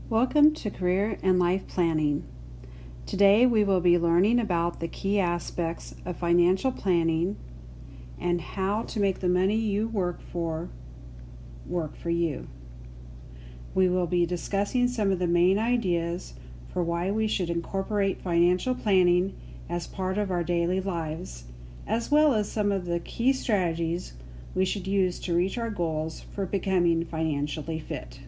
Welcome to Career and Life Planning. Today we will be learning about the key aspects of financial planning and how to make the money you work for you. We will be discussing some of the main ideas for why we should incorporate financial planning as part of our daily lives, as well as some of the key strategies we should use to reach our goals for becoming financially fit.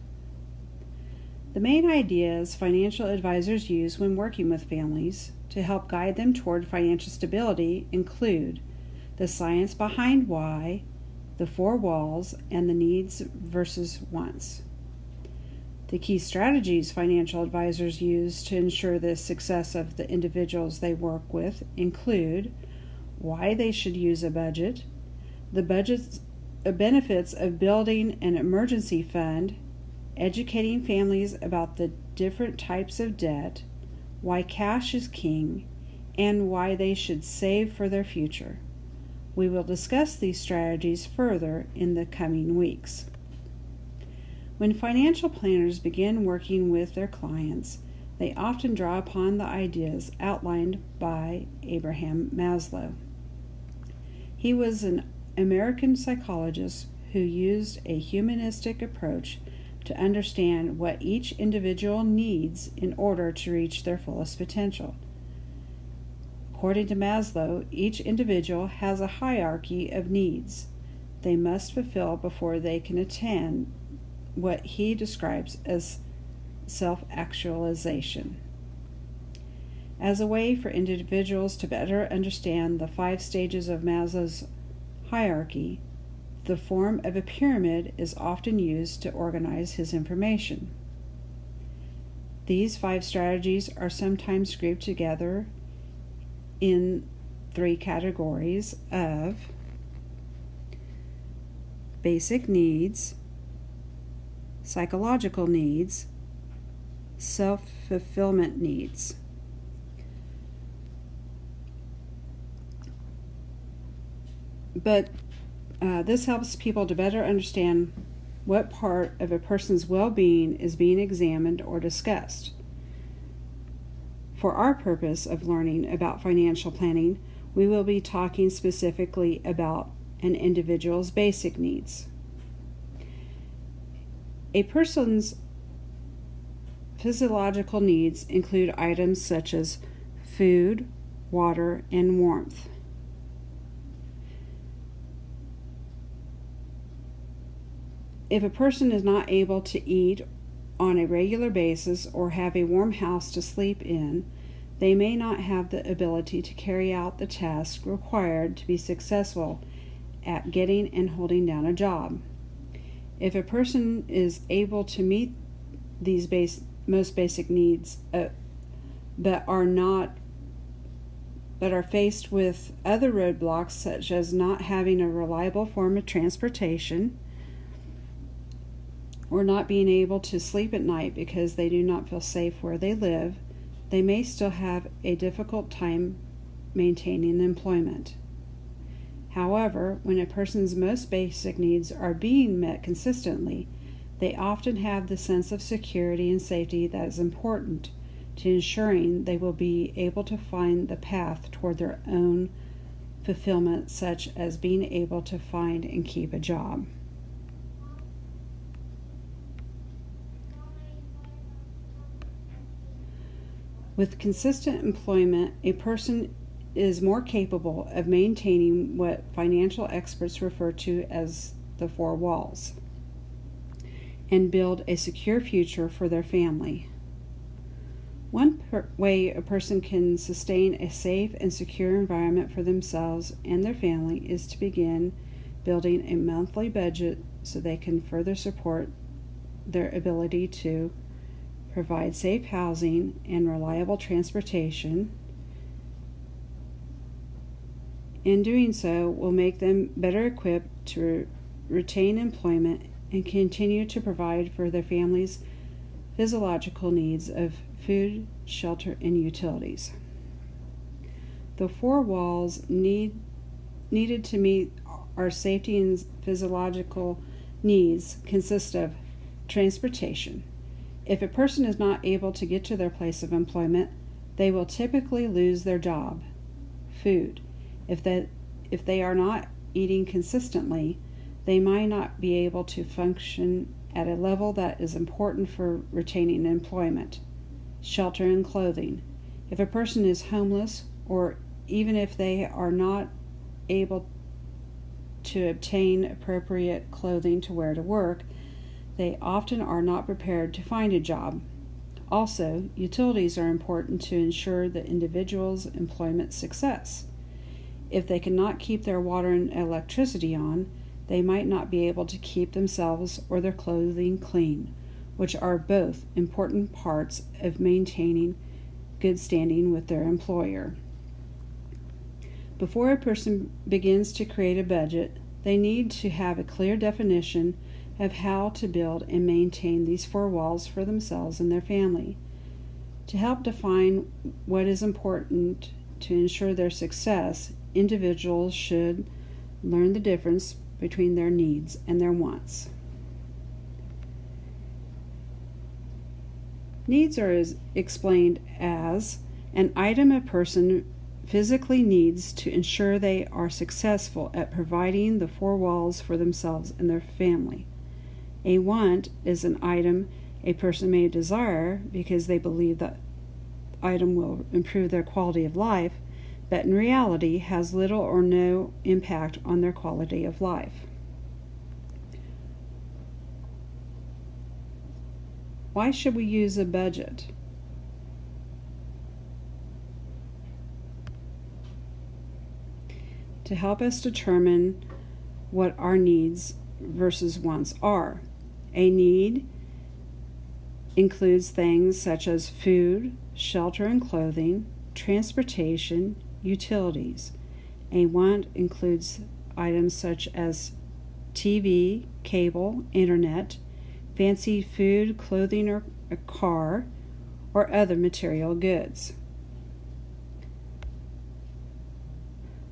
The main ideas financial advisors use when working with families to help guide them toward financial stability include the science behind why, the four walls, and the needs versus wants. The key strategies financial advisors use to ensure the success of the individuals they work with include why they should use a budget, the budget's benefits of building an emergency fund, educating families about the different types of debt, why cash is king, and why they should save for their future. We will discuss these strategies further in the coming weeks. When financial planners begin working with their clients, they often draw upon the ideas outlined by Abraham Maslow. He was an American psychologist who used a humanistic approach to understand what each individual needs in order to reach their fullest potential. According to Maslow, each individual has a hierarchy of needs they must fulfill before they can attain what he describes as self-actualization. As a way for individuals to better understand the 5 stages of Maslow's hierarchy, the form of a pyramid is often used to organize his information. These 5 strategies are sometimes grouped together in 3 categories of basic needs, psychological needs, self-fulfillment needs. But this helps people to better understand what part of a person's well-being is being examined or discussed. For our purpose of learning about financial planning, we will be talking specifically about an individual's basic needs. A person's physiological needs include items such as food, water, and warmth. If a person is not able to eat on a regular basis or have a warm house to sleep in, they may not have the ability to carry out the task required to be successful at getting and holding down a job. If a person is able to meet these most basic needs, but are faced with other roadblocks such as not having a reliable form of transportation, or not being able to sleep at night because they do not feel safe where they live, they may still have a difficult time maintaining employment. However, when a person's most basic needs are being met consistently, they often have the sense of security and safety that is important to ensuring they will be able to find the path toward their own fulfillment, such as being able to find and keep a job. With consistent employment, a person is more capable of maintaining what financial experts refer to as the 4 walls and build a secure future for their family. One way a person can sustain a safe and secure environment for themselves and their family is to begin building a monthly budget so they can further support their ability to provide safe housing and reliable transportation. In doing so, will make them better equipped to retain employment and continue to provide for their family's physiological needs of food, shelter, and utilities. The 4 walls needed to meet our safety and physiological needs consist of transportation. If a person is not able to get to their place of employment, they will typically lose their job. Food. If they are not eating consistently, they might not be able to function at a level that is important for retaining employment. Shelter and clothing. If a person is homeless, or even if they are not able to obtain appropriate clothing to wear to work, they often are not prepared to find a job. Also, utilities are important to ensure the individual's employment success. If they cannot keep their water and electricity on, they might not be able to keep themselves or their clothing clean, which are both important parts of maintaining good standing with their employer. Before a person begins to create a budget, they need to have a clear definition of how to build and maintain these four walls for themselves and their family. To help define what is important to ensure their success, individuals should learn the difference between their needs and their wants. Needs are explained as an item a person physically needs to ensure they are successful at providing the four walls for themselves and their family. A want is an item a person may desire because they believe that item will improve their quality of life, but in reality has little or no impact on their quality of life. Why should we use a budget? To help us determine what our needs versus wants are. A need includes things such as food, shelter and clothing, transportation, utilities. A want includes items such as TV, cable, internet, fancy food, clothing, or a car, or other material goods.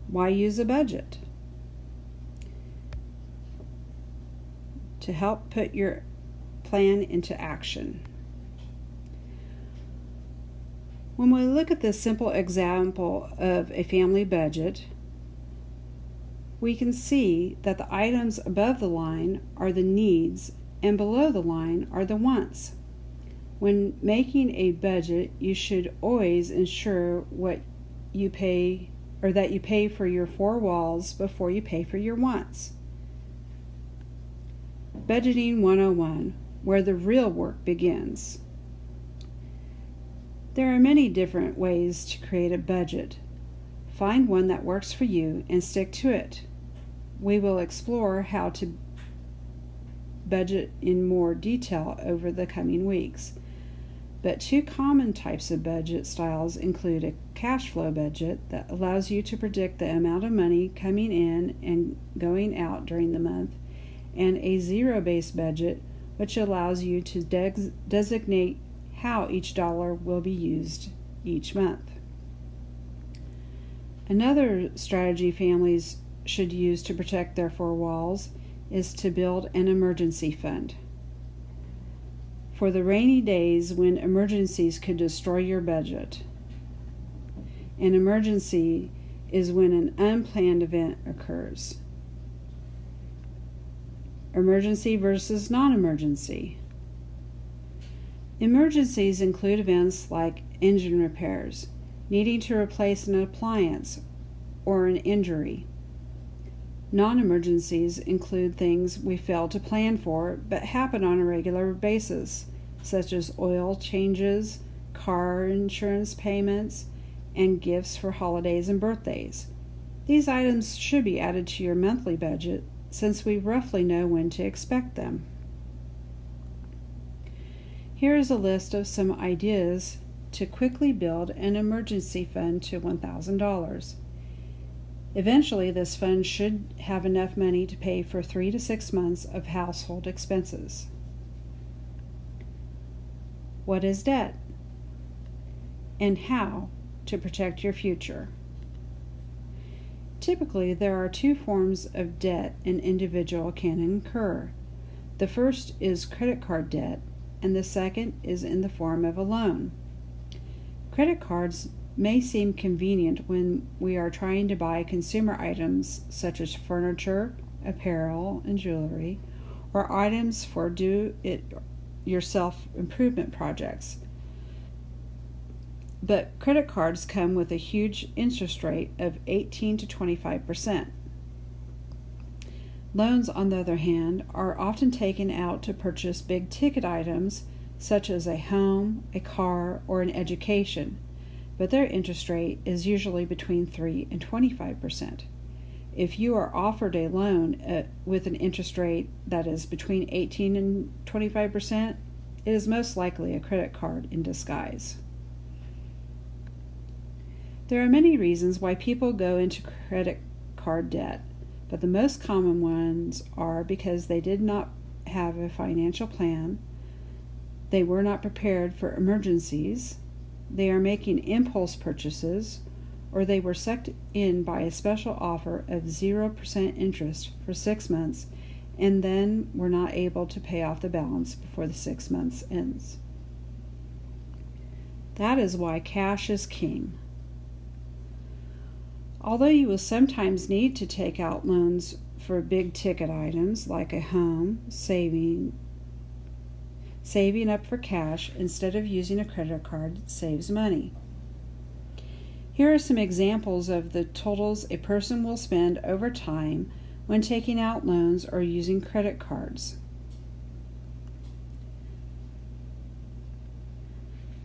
Why use a budget? To help put your plan into action. When we look at this simple example of a family budget, we can see that the items above the line are the needs and below the line are the wants. When making a budget, you should always ensure what you pay, or that you pay for your four walls before you pay for your wants. Budgeting 101, where the real work begins. There are many different ways to create a budget. Find one that works for you and stick to it. We will explore how to budget in more detail over the coming weeks. But two common types of budget styles include a cash flow budget that allows you to predict the amount of money coming in and going out during the month, and a zero-based budget, which allows you to designate how each dollar will be used each month. Another strategy families should use to protect their four walls is to build an emergency fund. For the rainy days when emergencies could destroy your budget. An emergency is when an unplanned event occurs. Emergency versus non-emergency. Emergencies include events like engine repairs, needing to replace an appliance, or an injury. Non-emergencies include things we fail to plan for but happen on a regular basis, such as oil changes, car insurance payments, and gifts for holidays and birthdays. These items should be added to your monthly budget since we roughly know when to expect them. Here is a list of some ideas to quickly build an emergency fund to $1,000. Eventually, this fund should have enough money to pay for 3 to 6 months of household expenses. What is debt? And how to protect your future? Typically, there are two forms of debt an individual can incur. The first is credit card debt, and the second is in the form of a loan. Credit cards may seem convenient when we are trying to buy consumer items such as furniture, apparel, and jewelry, or items for do-it-yourself improvement projects. But credit cards come with a huge interest rate of 18 to 25%. Loans, on the other hand, are often taken out to purchase big-ticket items such as a home, a car, or an education, but their interest rate is usually between 3 and 25%. If you are offered a loan with an interest rate that is between 18 and 25%, it is most likely a credit card in disguise. There are many reasons why people go into credit card debt, but the most common ones are because they did not have a financial plan, they were not prepared for emergencies, they are making impulse purchases, or they were sucked in by a special offer of 0% interest for 6 months and then were not able to pay off the balance before the 6 months ends. That is why cash is king. Although you will sometimes need to take out loans for big ticket items like a home, saving up for cash instead of using a credit card saves money. Here are some examples of the totals a person will spend over time when taking out loans or using credit cards.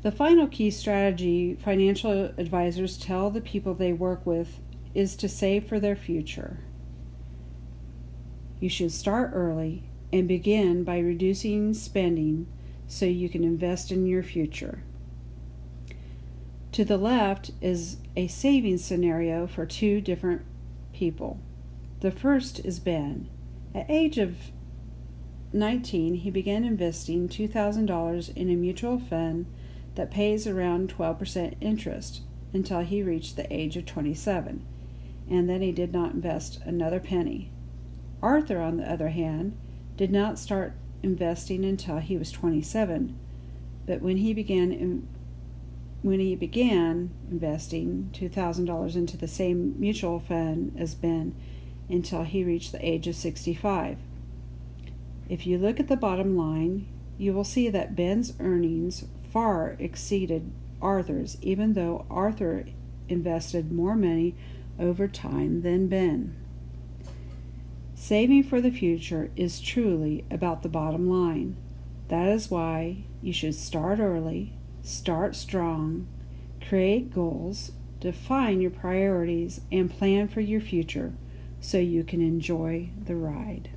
The final key strategy financial advisors tell the people they work with is to save for their future. You should start early and begin by reducing spending so you can invest in your future. To the left is a savings scenario for two different people. The first is Ben. At age of 19, he began investing $2,000 in a mutual fund that pays around 12% interest until he reached the age of 27, and then he did not invest another penny. Arthur, on the other hand, did not start investing until he was 27, but when he began investing $2,000 into the same mutual fund as Ben until he reached the age of 65. If you look at the bottom line, you will see that Ben's earnings far exceeded Arthur's, even though Arthur invested more money over time than Ben. Saving for the future is truly about the bottom line. That is why you should start early, start strong, create goals, define your priorities, and plan for your future so you can enjoy the ride.